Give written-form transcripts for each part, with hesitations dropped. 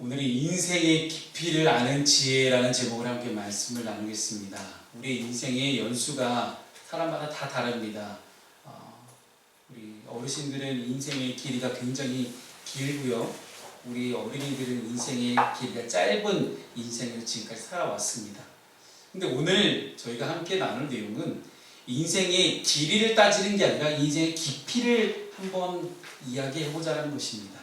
오늘은 인생의 깊이를 아는 지혜라는 제목으로 함께 말씀을 나누겠습니다. 우리 인생의 연수가 사람마다 다 다릅니다. 우리 어르신들은 인생의 길이가 굉장히 길고요. 우리 어린이들은 인생의 길이가 짧은 인생을 지금까지 살아왔습니다. 근데 오늘 저희가 함께 나눌 내용은 인생의 길이를 따지는 게 아니라 인생의 깊이를 한번 이야기해보자는 것입니다.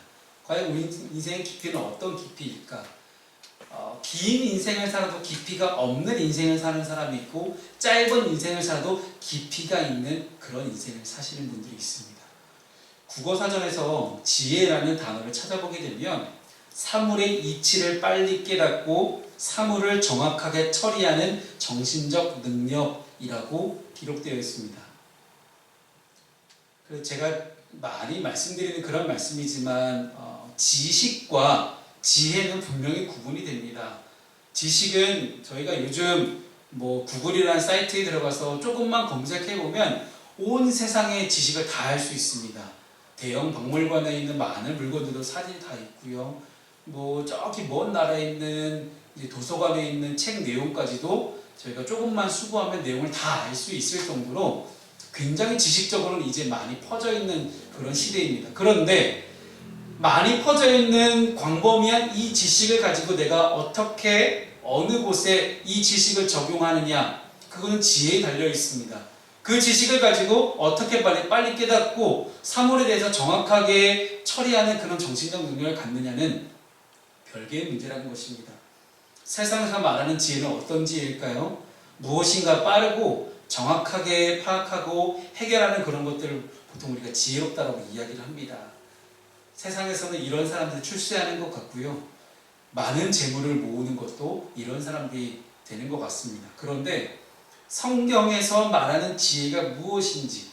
과연 우리 인생의 깊이는 어떤 깊이일까? 긴 인생을 살아도 깊이가 없는 인생을 사는 사람이 있고 짧은 인생을 살아도 깊이가 있는 그런 인생을 사시는 분들이 있습니다. 국어사전에서 지혜라는 단어를 찾아보게 되면 사물의 이치를 빨리 깨닫고 사물을 정확하게 처리하는 정신적 능력이라고 기록되어 있습니다. 그래서 제가 많이 말씀드리는 그런 말씀이지만 지식과 지혜는 분명히 구분이 됩니다. 지식은 저희가 요즘 구글이라는 사이트에 들어가서 조금만 검색해보면 온 세상의 지식을 다 알 수 있습니다. 대형 박물관에 있는 많은 물건들도 사진이 다 있고요. 저기 먼 나라에 있는 도서관에 있는 책 내용까지도 저희가 조금만 수고하면 내용을 다 알 수 있을 정도로 굉장히 지식적으로는 이제 많이 퍼져 있는 그런 시대입니다. 그런데 많이 퍼져 있는 광범위한 이 지식을 가지고 내가 어떻게 어느 곳에 이 지식을 적용하느냐, 그거는 지혜에 달려 있습니다. 그 지식을 가지고 어떻게 빨리 깨닫고 사물에 대해서 정확하게 처리하는 그런 정신적 능력을 갖느냐는 별개의 문제라는 것입니다. 세상에서 말하는 지혜는 어떤 지혜일까요? 무엇인가 빠르고 정확하게 파악하고 해결하는 그런 것들을 보통 우리가 지혜롭다고 이야기를 합니다. 세상에서는 이런 사람들이 출세하는 것 같고요. 많은 재물을 모으는 것도 이런 사람들이 되는 것 같습니다. 그런데 성경에서 말하는 지혜가 무엇인지,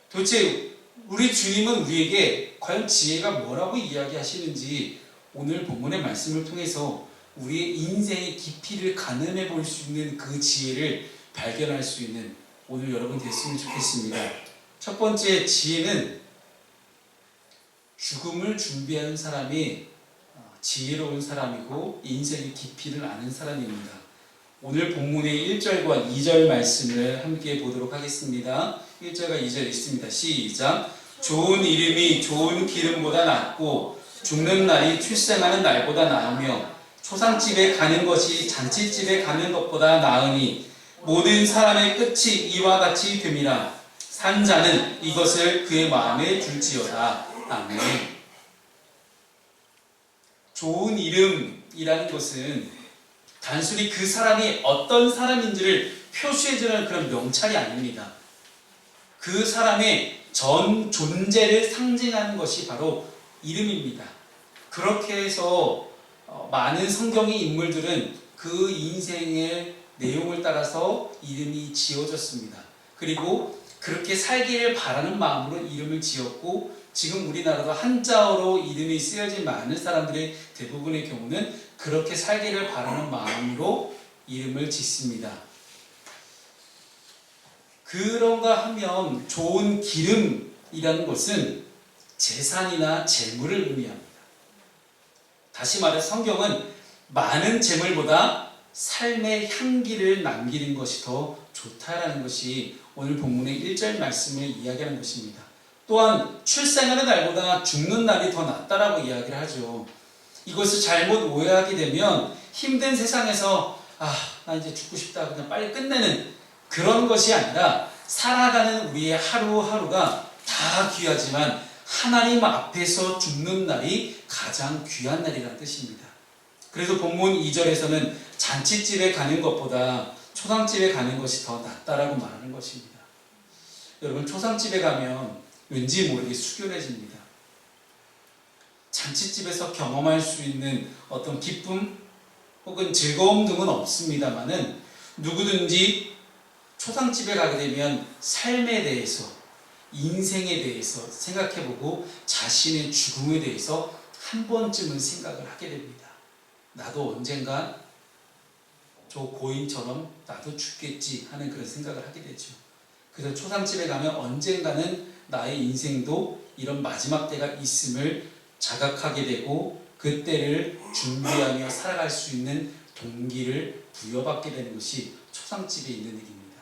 도대체 우리 주님은 우리에게 과연 지혜가 뭐라고 이야기하시는지 오늘 본문의 말씀을 통해서 우리의 인생의 깊이를 가늠해 볼 수 있는 그 지혜를 발견할 수 있는 오늘 여러분 됐으면 좋겠습니다. 첫 번째 지혜는 죽음을 준비하는 사람이 지혜로운 사람이고 인생의 깊이를 아는 사람입니다. 오늘 본문의 1절과 2절 말씀을 함께 보도록 하겠습니다. 1절과 2절 있습니다. 시작. 좋은 이름이 좋은 기름보다 낫고 죽는 날이 출생하는 날보다 나으며 초상집에 가는 것이 잔치집에 가는 것보다 나으니 모든 사람의 끝이 이와 같이 됨이라. 산 자는 이것을 그의 마음에 둘지어다. 아멘. 좋은 이름이라는 것은 단순히 그 사람이 어떤 사람인지를 표시해주는 그런 명찰이 아닙니다. 그 사람의 전 존재를 상징하는 것이 바로 이름입니다. 그렇게 해서 많은 성경의 인물들은 그 인생의 내용을 따라서 이름이 지어졌습니다. 그리고 그렇게 살기를 바라는 마음으로 이름을 지었고, 지금 우리나라도 한자어로 이름이 쓰여진 많은 사람들의 대부분의 경우는 그렇게 살기를 바라는 마음으로 이름을 짓습니다. 그런가 하면 좋은 기름이라는 것은 재산이나 재물을 의미합니다. 다시 말해 성경은 많은 재물보다 삶의 향기를 남기는 것이 더 좋다라는 것이 오늘 본문의 1절 말씀을 이야기하는 것입니다. 또한 출생하는 날보다 죽는 날이 더 낫다라고 이야기를 하죠. 이것을 잘못 오해하게 되면 힘든 세상에서 나 이제 죽고 싶다, 그냥 빨리 끝내는 그런 것이 아니라 살아가는 우리의 하루하루가 다 귀하지만 하나님 앞에서 죽는 날이 가장 귀한 날이라는 뜻입니다. 그래서 본문 2절에서는 잔치집에 가는 것보다 초상집에 가는 것이 더 낫다라고 말하는 것입니다. 여러분, 초상집에 가면 왠지 모르게 숙연해집니다. 잔치집에서 경험할 수 있는 어떤 기쁨 혹은 즐거움 등은 없습니다만은 누구든지 초상집에 가게 되면 삶에 대해서, 인생에 대해서 생각해보고 자신의 죽음에 대해서 한 번쯤은 생각을 하게 됩니다. 나도 언젠가 저 고인처럼 나도 죽겠지 하는 그런 생각을 하게 되죠. 그래서 초상집에 가면 언젠가는 나의 인생도 이런 마지막 때가 있음을 자각하게 되고 그때를 준비하며 살아갈 수 있는 동기를 부여받게 되는 것이 초상집에 있는 일입니다.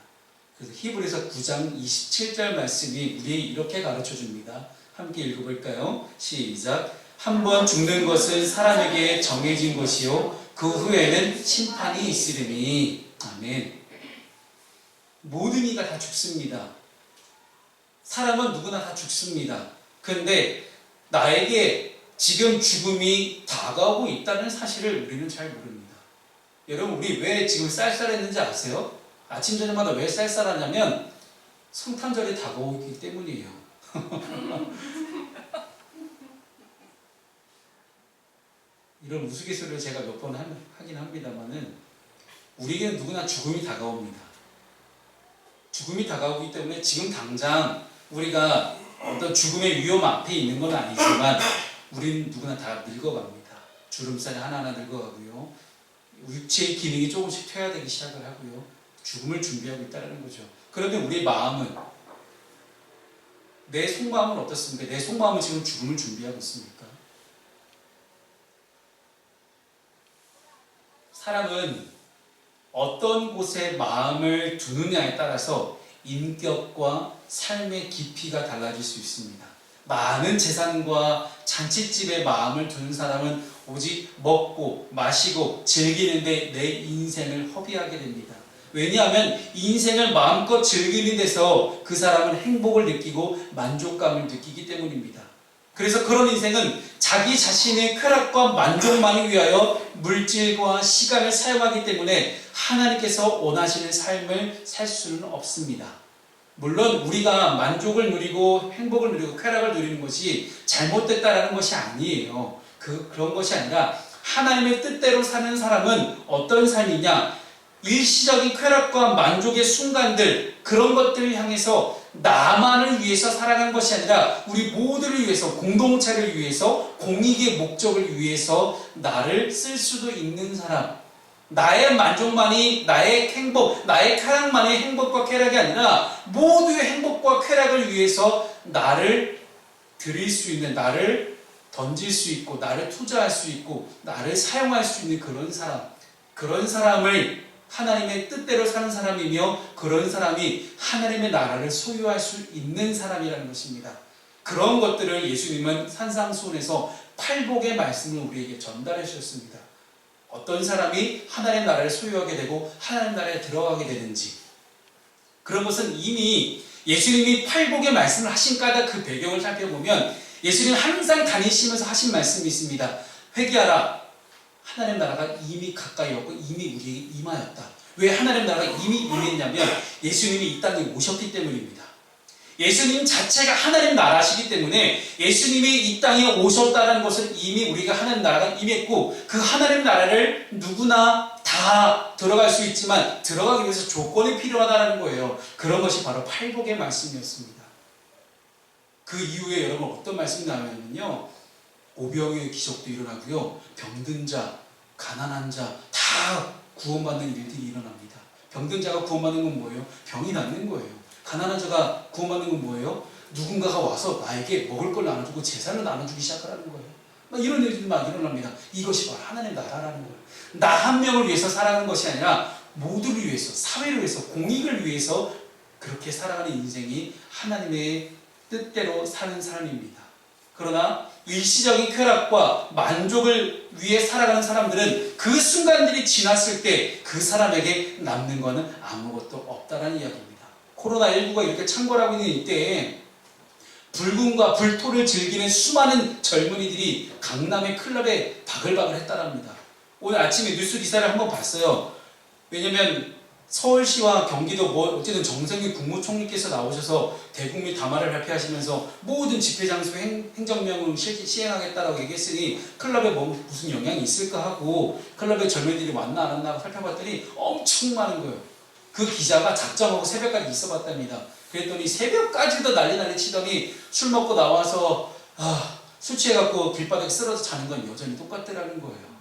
그래서 히브리서 9장 27절 말씀이 우리 이렇게 가르쳐 줍니다. 함께 읽어볼까요? 시작. 한 번 죽는 것은 사람에게 정해진 것이요 그 후에는 심판이 있으리니. 아멘. 모든 이가 다 죽습니다. 사람은 누구나 다 죽습니다. 그런데 나에게 지금 죽음이 다가오고 있다는 사실을 우리는 잘 모릅니다. 여러분, 우리 왜 지금 쌀쌀했는지 아세요? 아침 저녁마다 왜 쌀쌀하냐면 성탄절이 다가오기 때문이에요. 이런 우스갯소리를 제가 몇 번 하긴 합니다만은 우리에게는 누구나 죽음이 다가옵니다. 죽음이 다가오기 때문에 지금 당장 우리가 어떤 죽음의 위험 앞에 있는 건 아니지만 우리는 누구나 다 늙어갑니다. 주름살이 하나하나 늙어가고요. 육체의 기능이 조금씩 퇴화되기 시작을 하고요. 죽음을 준비하고 있다는 거죠. 그런데 우리의 마음은, 내 속마음은 어떻습니까? 내 속마음은 지금 죽음을 준비하고 있습니까? 사람은 어떤 곳에 마음을 두느냐에 따라서 인격과 삶의 깊이가 달라질 수 있습니다. 많은 재산과 잔칫집에 마음을 두는 사람은 오직 먹고 마시고 즐기는데 내 인생을 허비하게 됩니다. 왜냐하면 인생을 마음껏 즐기는 데서 그 사람은 행복을 느끼고 만족감을 느끼기 때문입니다. 그래서 그런 인생은 자기 자신의 쾌락과 만족만을 위하여 물질과 시간을 사용하기 때문에 하나님께서 원하시는 삶을 살 수는 없습니다. 물론 우리가 만족을 누리고 행복을 누리고 쾌락을 누리는 것이 잘못됐다라는 것이 아니에요. 그런 것이 아니라 하나님의 뜻대로 사는 사람은 어떤 삶이냐? 일시적인 쾌락과 만족의 순간들, 그런 것들을 향해서 나만을 위해서 살아가는 것이 아니라 우리 모두를 위해서, 공동체를 위해서, 공익의 목적을 위해서 나를 쓸 수도 있는 사람, 나의 만족만이 나의 행복, 나의 쾌락만이 행복과 쾌락이 아니라 모두의 행복과 쾌락을 위해서 나를 드릴 수 있는, 나를 던질 수 있고, 나를 투자할 수 있고, 나를 사용할 수 있는 그런 사람, 그런 사람을 하나님의 뜻대로 사는 사람이며 그런 사람이 하나님의 나라를 소유할 수 있는 사람이라는 것입니다. 그런 것들을 예수님은 산상수훈에서 팔복의 말씀을 우리에게 전달해 주셨습니다. 어떤 사람이 하나님의 나라를 소유하게 되고 하나님의 나라에 들어가게 되는지, 그런 것은 이미 예수님이 팔복의 말씀을 하신 까닭 그 배경을 살펴보면 예수님은 항상 다니시면서 하신 말씀이 있습니다. 회개하라. 하나님 나라가 이미 가까이 왔고 이미 우리에게 임하였다. 왜 하나님 나라가 이미 임했냐면 예수님이 이 땅에 오셨기 때문입니다. 예수님 자체가 하나님 나라시기 때문에 예수님이 이 땅에 오셨다는 것은 이미 우리가 하나님 나라가 임했고, 그 하나님 나라를 누구나 다 들어갈 수 있지만 들어가기 위해서 조건이 필요하다는 거예요. 그런 것이 바로 팔복의 말씀이었습니다. 그 이후에 여러분 어떤 말씀이 나오냐면요, 오병이의 기적도 일어나고요, 병든 자, 가난한 자 다 구원받는 일들이 일어납니다. 병든 자가 구원받는 건 뭐예요? 병이 낫는 거예요. 가난한 자가 구원받는 건 뭐예요? 누군가가 와서 나에게 먹을 걸 나눠주고 재산을 나눠주기 시작하라는 거예요. 막 이런 일들이 막 일어납니다. 이것이 바로 하나님의 나라라는 거예요. 나 한 명을 위해서 살아가는 것이 아니라 모두를 위해서, 사회를 위해서, 공익을 위해서 그렇게 살아가는 인생이 하나님의 뜻대로 사는 사람입니다. 그러나 일시적인 쾌락과 만족을 위해 살아가는 사람들은 그 순간들이 지났을 때 그 사람에게 남는 것은 아무것도 없다라는 이야기입니다. 코로나19가 이렇게 창궐하고 있는 이때에 불금과 불토를 즐기는 수많은 젊은이들이 강남의 클럽에 바글바글 했다랍니다. 오늘 아침에 뉴스 기사를 한번 봤어요. 왜냐면 서울시와 경기도 어쨌든 정세균 국무총리께서 나오셔서 대국민 담화를 발표하시면서 모든 집회 장소 행정명을 시행하겠다라고 얘기했으니 클럽에 무슨 영향이 있을까 하고 클럽에 젊은이들이 왔나 안 왔나 살펴봤더니 엄청 많은 거예요. 그 기자가 작정하고 새벽까지 있어봤답니다. 그랬더니 새벽까지도 난리 치더니 술 먹고 나와서 술 취해갖고 길바닥에 쓰러져 자는 건 여전히 똑같더라는 거예요.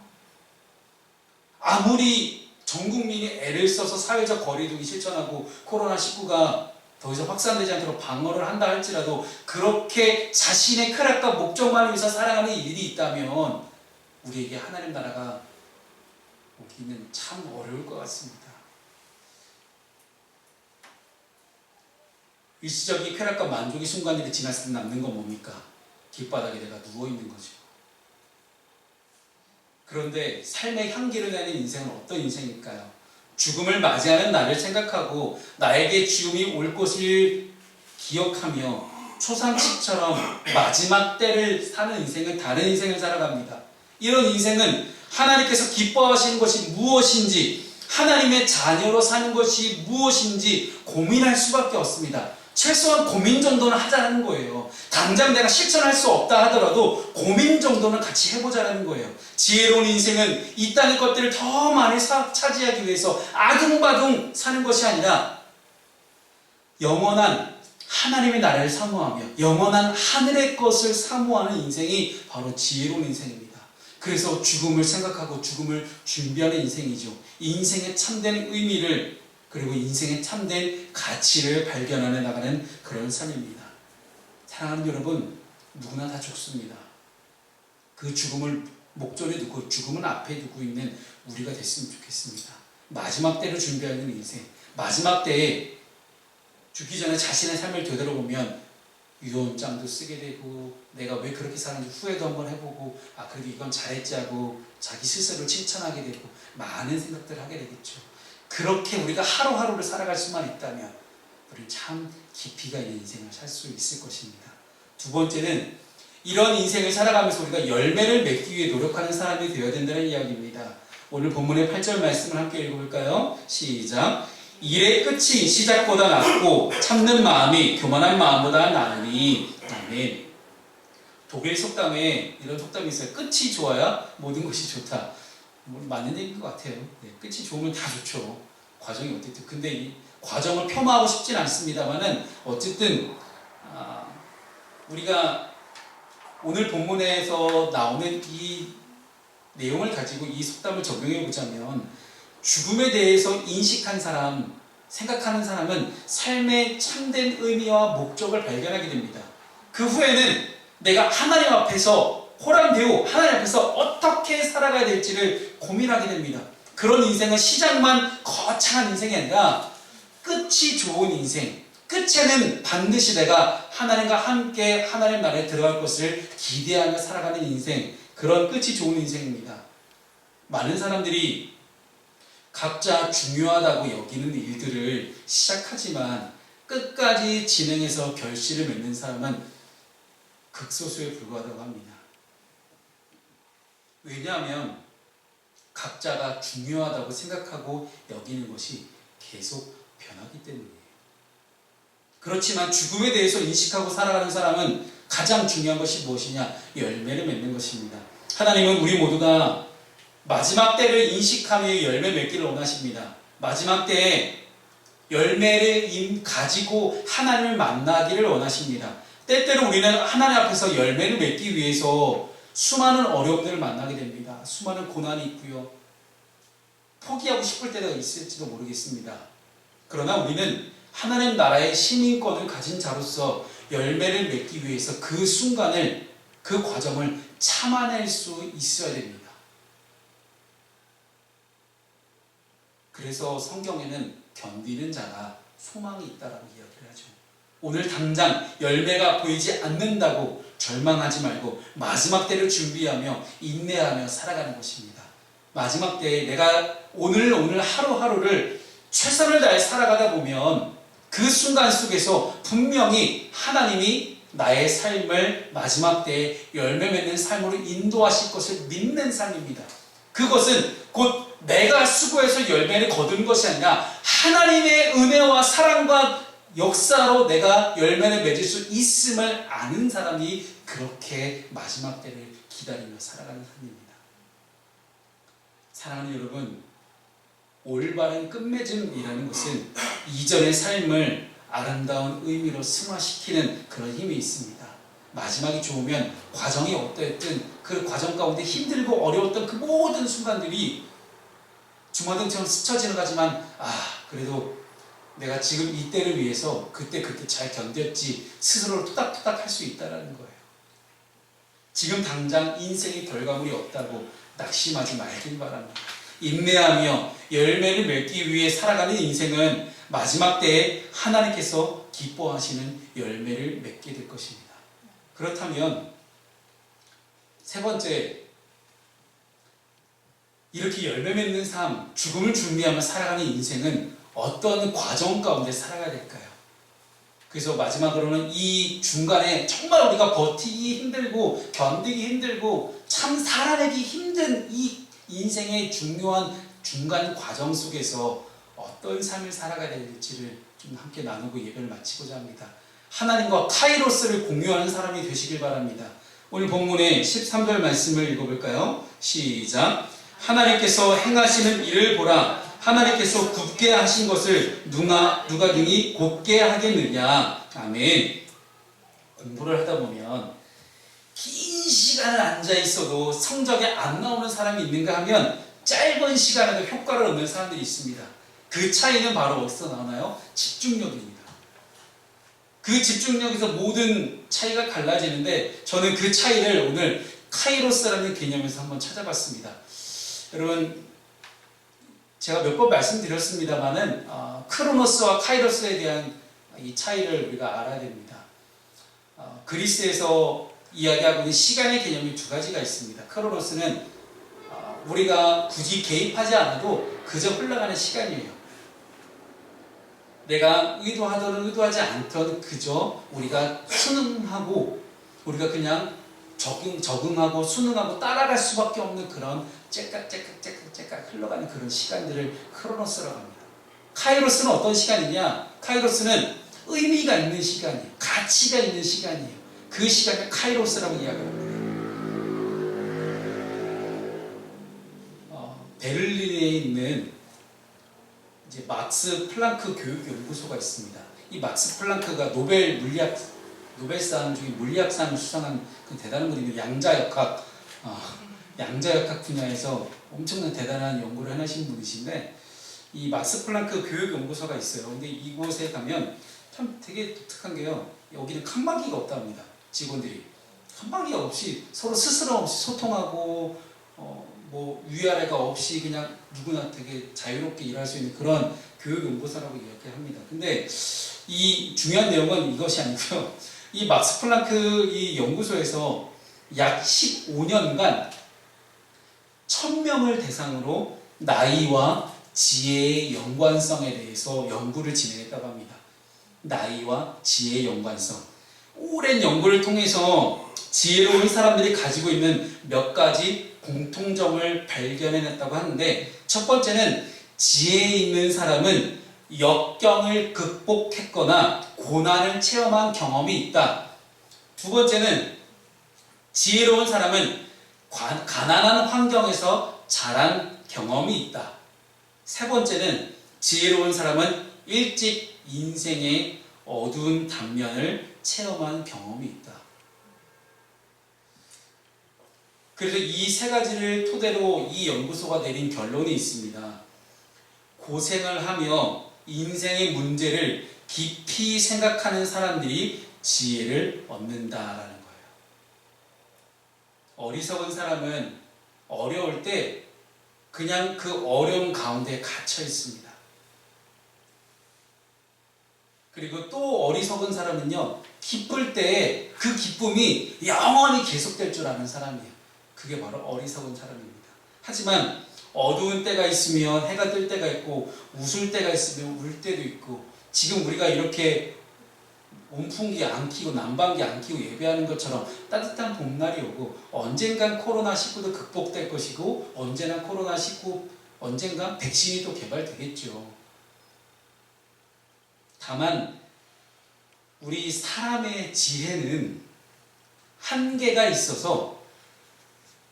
아무리 전 국민이 애를 써서 사회적 거리두기 실천하고 코로나19가 더 이상 확산되지 않도록 방어를 한다 할지라도 그렇게 자신의 쾌락과 목적만을 위해서 살아가는 일이 있다면 우리에게 하나님 나라가 오기는 참 어려울 것 같습니다. 일시적인 쾌락과 만족의 순간들이 지났을 때 남는 건 뭡니까? 길바닥에 내가 누워있는 거죠. 그런데 삶의 향기를 내는 인생은 어떤 인생일까요? 죽음을 맞이하는 나를 생각하고 나에게 죽음이 올 것을 기억하며 초상식처럼 마지막 때를 사는 인생은 다른 인생을 살아갑니다. 이런 인생은 하나님께서 기뻐하시는 것이 무엇인지, 하나님의 자녀로 사는 것이 무엇인지 고민할 수밖에 없습니다. 최소한 고민 정도는 하자는 거예요. 당장 내가 실천할 수 없다 하더라도 고민 정도는 같이 해보자는 거예요. 지혜로운 인생은 이 땅의 것들을 더 많이 차지하기 위해서 아둥바둥 사는 것이 아니라 영원한 하나님의 나라를 사모하며 영원한 하늘의 것을 사모하는 인생이 바로 지혜로운 인생입니다. 그래서 죽음을 생각하고 죽음을 준비하는 인생이죠. 이 인생의 참된 의미를, 그리고 인생의 참된 가치를 발견하며 나가는 그런 삶입니다. 사랑하는 여러분, 누구나 다 죽습니다. 그 죽음을 목전에 두고 죽음은 앞에 두고 있는 우리가 됐으면 좋겠습니다. 마지막 때를 준비하는 인생, 마지막 때에 죽기 전에 자신의 삶을 되돌아보면 유언장도 쓰게 되고, 내가 왜 그렇게 사는지 후회도 한번 해보고, 그래도 이건 잘했지 하고 자기 스스로를 칭찬하게 되고 많은 생각들을 하게 되겠죠. 그렇게 우리가 하루하루를 살아갈 수만 있다면 우리는 참 깊이가 있는 인생을 살 수 있을 것입니다. 두 번째는 이런 인생을 살아가면서 우리가 열매를 맺기 위해 노력하는 사람이 되어야 된다는 이야기입니다. 오늘 본문의 8절 말씀을 함께 읽어볼까요? 시작. 일의 끝이 시작보다 낫고 참는 마음이 교만한 마음보다 나으니. 아멘. 독일 속담에 이런 속담이 있어요. 끝이 좋아야 모든 것이 좋다. 맞는 얘기인 것 같아요. 끝이 좋으면 다 좋죠. 과정이 어쨌든. 근데 이 과정을 폄하하고 싶진 않습니다만은 어쨌든 우리가 오늘 본문에서 나오는 이 내용을 가지고 이 속담을 적용해 보자면, 죽음에 대해서 인식한 사람, 생각하는 사람은 삶의 참된 의미와 목적을 발견하게 됩니다. 그 후에는 내가 하나님 앞에서 호란되고 하나님 앞에서 어떻게 살아가야 될지를 고민하게 됩니다. 그런 인생은 시작만 거창한 인생이 아니라 끝이 좋은 인생, 끝에는 반드시 내가 하나님과 함께 하나님 나라에 들어갈 것을 기대하며 살아가는 인생, 그런 끝이 좋은 인생입니다. 많은 사람들이 각자 중요하다고 여기는 일들을 시작하지만 끝까지 진행해서 결실을 맺는 사람은 극소수에 불과하다고 합니다. 왜냐하면 각자가 중요하다고 생각하고 여기는 것이 계속 변하기 때문이에요. 그렇지만 죽음에 대해서 인식하고 살아가는 사람은 가장 중요한 것이 무엇이냐? 열매를 맺는 것입니다. 하나님은 우리 모두가 마지막 때를 인식하며 열매 맺기를 원하십니다. 마지막 때에 열매를 가지고 하나님을 만나기를 원하십니다. 때때로 우리는 하나님 앞에서 열매를 맺기 위해서 수많은 어려움들을 만나게 됩니다. 수많은 고난이 있고요. 포기하고 싶을 때가 있을지도 모르겠습니다. 그러나 우리는 하나님 나라의 시민권을 가진 자로서 열매를 맺기 위해서 그 순간을, 그 과정을 참아낼 수 있어야 됩니다. 그래서 성경에는 견디는 자가 소망이 있다라고 이야기를 하죠. 오늘 당장 열매가 보이지 않는다고 절망하지 말고 마지막 때를 준비하며 인내하며 살아가는 것입니다. 마지막 때에 내가 오늘 하루하루를 최선을 다해 살아가다 보면 그 순간 속에서 분명히 하나님이 나의 삶을 마지막 때에 열매 맺는 삶으로 인도하실 것을 믿는 삶입니다. 그것은 곧 내가 수고해서 열매를 거두는 것이 아니라 하나님의 은혜와 사랑과 역사로 내가 열매를 맺을 수 있음을 아는 사람이 그렇게 마지막 때를 기다리며 살아가는 삶입니다. 사랑하는 여러분, 올바른 끝맺음이라는 것은 이전의 삶을 아름다운 의미로 승화시키는 그런 힘이 있습니다. 마지막이 좋으면 과정이 어떠했든 그 과정 가운데 힘들고 어려웠던 그 모든 순간들이 주마등처럼 스쳐 지나가지만 그래도 내가 지금 이때를 위해서 그때 그렇게 잘 견뎠지 스스로를 토닥토닥 할 수 있다는 거예요. 지금 당장 인생의 결과물이 없다고 낙심하지 말길 바랍니다. 인내하며 열매를 맺기 위해 살아가는 인생은 마지막 때에 하나님께서 기뻐하시는 열매를 맺게 될 것입니다. 그렇다면 세 번째, 이렇게 열매 맺는 삶, 죽음을 준비하며 살아가는 인생은 어떤 과정 가운데 살아가야 될까요? 그래서 마지막으로는 이 중간에 정말 우리가 버티기 힘들고 견디기 힘들고 참 살아내기 힘든 이 인생의 중요한 중간 과정 속에서 어떤 삶을 살아가야 될지를 좀 함께 나누고 예배를 마치고자 합니다. 하나님과 카이로스를 공유하는 사람이 되시길 바랍니다. 오늘 본문의 13절 말씀을 읽어볼까요? 시작. 하나님께서 행하시는 일을 보라. 하나님께서 굽게 하신 것을 누가 능히 곧게 하겠느냐. 아멘. 공부를 하다 보면 긴 시간을 앉아 있어도 성적이 안 나오는 사람이 있는가 하면 짧은 시간에도 효과를 얻는 사람들이 있습니다. 그 차이는 바로 어디서 나오나요? 집중력입니다. 그 집중력에서 모든 차이가 갈라지는데 저는 그 차이를 오늘 카이로스라는 개념에서 한번 찾아봤습니다. 여러분, 제가 몇 번 말씀드렸습니다만은 크로노스와 카이로스에 대한 이 차이를 우리가 알아야 됩니다. 그리스에서 이야기하고 있는 시간의 개념이 두 가지가 있습니다. 크로노스는 우리가 굳이 개입하지 않아도 그저 흘러가는 시간이에요. 내가 의도하든 의도하지 않든 그저 우리가 순응하고 우리가 그냥 적응하고 순응하고 따라갈 수밖에 없는 그런 째깍 흘러가는 그런 시간들을 크로노스라고 합니다. 카이로스는 어떤 시간이냐? 카이로스는 의미가 있는 시간이에요. 가치가 있는 시간이에요. 그 시간을 카이로스라고 이야기합니다. 베를린에 있는 이제 막스 플랑크 교육연구소가 있습니다. 이 막스 플랑크가 노벨상 중에 물리학상을 수상한 그 대단한 분이고 양자역학 분야에서 엄청난 대단한 연구를 해내신 분이신데 이 막스 플랑크 교육연구소가 있어요. 근데 이곳에 가면 참 되게 독특한 게요. 여기는 칸막이가 없답니다. 직원들이 칸막이가 없이 서로 스스럼 없이 소통하고 뭐 위아래가 없이 그냥 누구나 되게 자유롭게 일할 수 있는 그런 교육연구소라고 이야기합니다. 근데 이 중요한 내용은 이것이 아니고요. 이 막스 플랑크 이 연구소에서 약 15년간 1000명을 대상으로 나이와 지혜의 연관성에 대해서 연구를 진행했다고 합니다. 나이와 지혜의 연관성. 오랜 연구를 통해서 지혜로운 사람들이 가지고 있는 몇 가지 공통점을 발견해냈다고 하는데, 첫 번째는 지혜 있는 사람은 역경을 극복했거나 고난을 체험한 경험이 있다. 두 번째는 지혜로운 사람은 가난한 환경에서 자란 경험이 있다. 세 번째는 지혜로운 사람은 일찍 인생의 어두운 단면을 체험한 경험이 있다. 그래서 이 세 가지를 토대로 이 연구소가 내린 결론이 있습니다. 고생을 하며 인생의 문제를 깊이 생각하는 사람들이 지혜를 얻는다라는 거예요. 어리석은 사람은 어려울 때 그냥 그 어려움 가운데 갇혀 있습니다. 그리고 또 어리석은 사람은요, 기쁠 때 그 기쁨이 영원히 계속될 줄 아는 사람이에요. 그게 바로 어리석은 사람입니다. 하지만 어두운 때가 있으면 해가 뜰 때가 있고 웃을 때가 있으면 울 때도 있고, 지금 우리가 이렇게 온풍기 안 켜고 난방기 안 켜고 예배하는 것처럼 따뜻한 봄날이 오고, 언젠간 코로나19도 극복될 것이고, 언젠간 백신이 또 개발되겠죠. 다만 우리 사람의 지혜는 한계가 있어서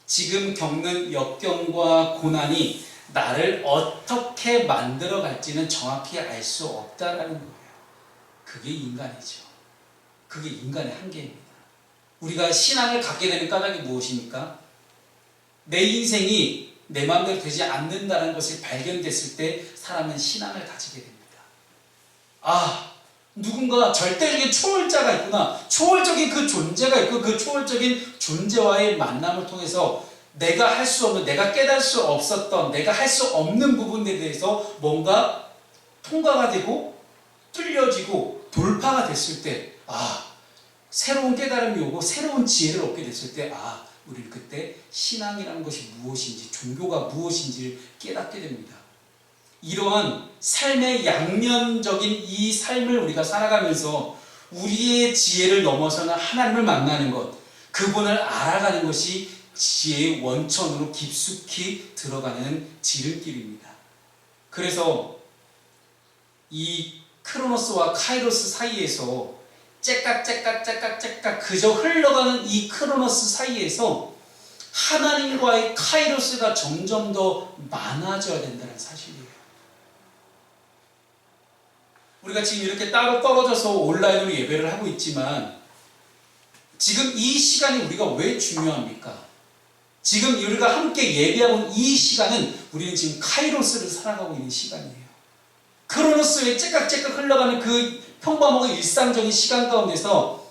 지금 겪는 역경과 고난이 나를 어떻게 만들어 갈지는 정확히 알 수 없다라는 거예요. 그게 인간이죠. 그게 인간의 한계입니다. 우리가 신앙을 갖게 되는 까닭이 무엇입니까? 내 인생이 내 마음대로 되지 않는다는 것이 발견됐을 때 사람은 신앙을 가지게 됩니다. 누군가 절대적인 초월자가 있구나. 초월적인 그 존재가 있고 그 초월적인 존재와의 만남을 통해서 내가 할 수 없는, 내가 깨달을 수 없었던, 내가 할 수 없는 부분에 대해서 뭔가 통과가 되고 뚫려지고 돌파가 됐을 때, 새로운 깨달음이 오고 새로운 지혜를 얻게 됐을 때, 우리는 그때 신앙이라는 것이 무엇인지, 종교가 무엇인지를 깨닫게 됩니다. 이러한 삶의 양면적인 이 삶을 우리가 살아가면서 우리의 지혜를 넘어서는 하나님을 만나는 것, 그분을 알아가는 것이 지혜의 원천으로 깊숙이 들어가는 지름길입니다. 그래서 이 크로노스와 카이로스 사이에서 째깍 그저 흘러가는 이 크로노스 사이에서 하나님과의 카이로스가 점점 더 많아져야 된다는 사실이에요. 우리가 지금 이렇게 따로 떨어져서 온라인으로 예배를 하고 있지만 지금 이 시간이 우리가 왜 중요합니까? 지금 우리가 함께 예배하고 있는 이 시간은 우리는 지금 카이로스를 살아가고 있는 시간이에요. 크로노스의 째깍 흘러가는 그 평범하고 일상적인 시간 가운데서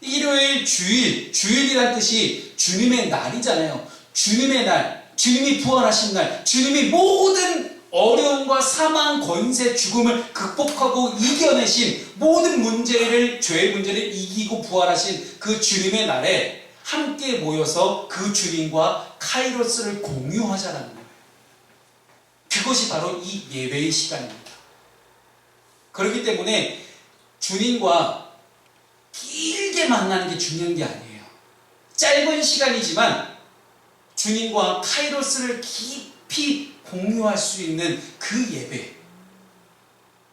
일요일, 주일이란 뜻이 주님의 날이잖아요. 주님의 날, 주님이 부활하신 날, 주님이 모든 어려움과 사망, 권세, 죽음을 극복하고 이겨내신 모든 문제를, 죄의 문제를 이기고 부활하신 그 주님의 날에 함께 모여서 그 주님과 카이로스를 공유하자는 거예요. 그것이 바로 이 예배의 시간입니다. 그렇기 때문에 주님과 길게 만나는 게 중요한 게 아니에요. 짧은 시간이지만 주님과 카이로스를 깊이 공유할 수 있는 그 예배,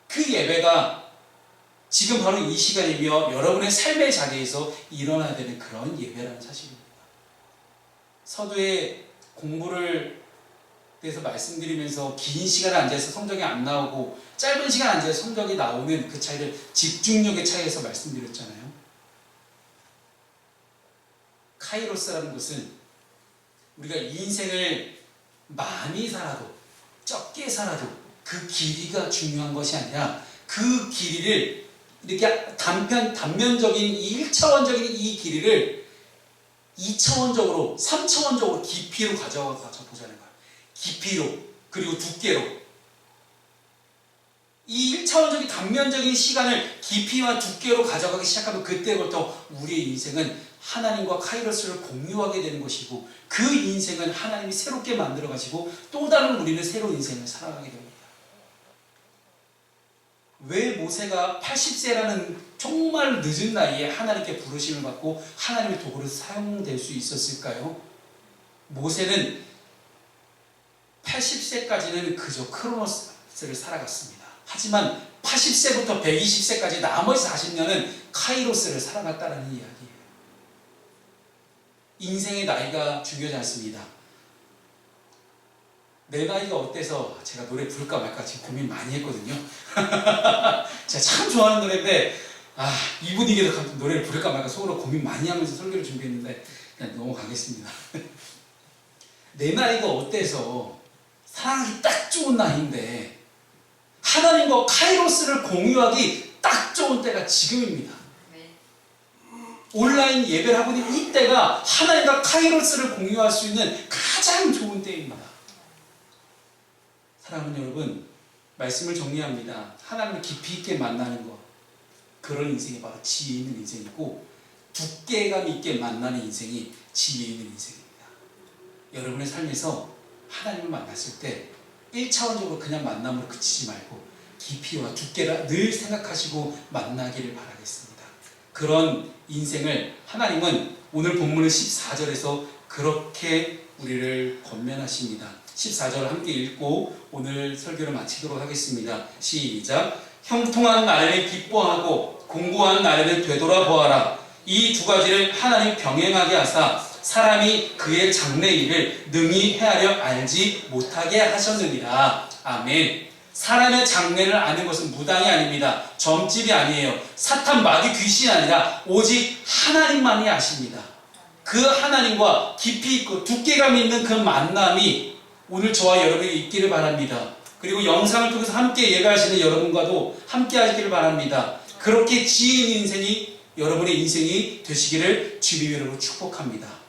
그 예배가 지금 바로 이 시간이며 여러분의 삶의 자리에서 일어나야 되는 그런 예배라는 사실입니다. 서두에 공부를 대해서 말씀드리면서 긴 시간 앉아서 성적이 안 나오고 짧은 시간 앉아서 성적이 나오는 그 차이를 집중력의 차이에서 말씀드렸잖아요. 카이로스라는 것은 우리가 인생을 많이 살아도 적게 살아도 그 길이가 중요한 것이 아니라 그 길이를 이렇게 단면적인 이 1차원적인 이 길이를 2차원적으로 3차원적으로 깊이로 가져가서 보자는 거예요. 깊이로 그리고 두께로 이 1차원적인 단면적인 시간을 깊이와 두께로 가져가기 시작하면 그때부터 우리의 인생은 하나님과 카이로스를 공유하게 되는 것이고 그 인생은 하나님이 새롭게 만들어 가시고 또 다른 우리는 새로운 인생을 살아가게 됩니다. 왜 모세가 80세라는 정말 늦은 나이에 하나님께 부르심을 받고 하나님의 도구로 사용될 수 있었을까요? 모세는 80세까지는 그저 크로노스를 살아갔습니다. 하지만 80세부터 120세까지 나머지 40년은 카이로스를 살아갔다는 이야기예요. 인생의 나이가 중요하지 않습니다. 내 나이가 어때서 제가 노래 부를까 말까 지금 고민 많이 했거든요. 제가 참 좋아하는 노래인데 이 분위기에서 노래를 부를까 말까 속으로 고민 많이 하면서 설교를 준비했는데 그냥 넘어가겠습니다. 내 나이가 어때서 사랑하기 딱 좋은 나이인데 하나님과 카이로스를 공유하기 딱 좋은 때가 지금입니다. 온라인 예배를 하고 있는 이때가 하나님과 카이로스를 공유할 수 있는 가장 좋은 때입니다. 사랑하는 여러분, 말씀을 정리합니다. 하나님을 깊이 있게 만나는 것, 그런 인생이 바로 지혜 있는 인생이고 두께감 있게 만나는 인생이 지혜 있는 인생입니다. 여러분의 삶에서 하나님을 만났을 때 1차원적으로 그냥 만남으로 그치지 말고 깊이와 두께를 늘 생각하시고 만나기를 바라겠습니다. 그런 인생을 하나님은 오늘 본문의 14절에서 그렇게 우리를 권면하십니다. 14절 함께 읽고 오늘 설교를 마치도록 하겠습니다. 시작. 형통한 날에는 기뻐하고 공고한 날에는 되돌아보아라. 이 두 가지를 하나님 병행하게 하사 사람이 그의 장래 일을 능히 헤아려 알지 못하게 하셨느니라. 아멘. 사람의 장래를 아는 것은 무당이 아닙니다. 점집이 아니에요. 사탄 마귀 귀신이 아니라 오직 하나님만이 아십니다. 그 하나님과 깊이 있고 두께감 있는 그 만남이 오늘 저와 여러분이 있기를 바랍니다. 그리고 영상을 통해서 함께 예배하시는 여러분과도 함께 하시기를 바랍니다. 그렇게 지은 인생이 여러분의 인생이 되시기를 주님의 이름으로 축복합니다.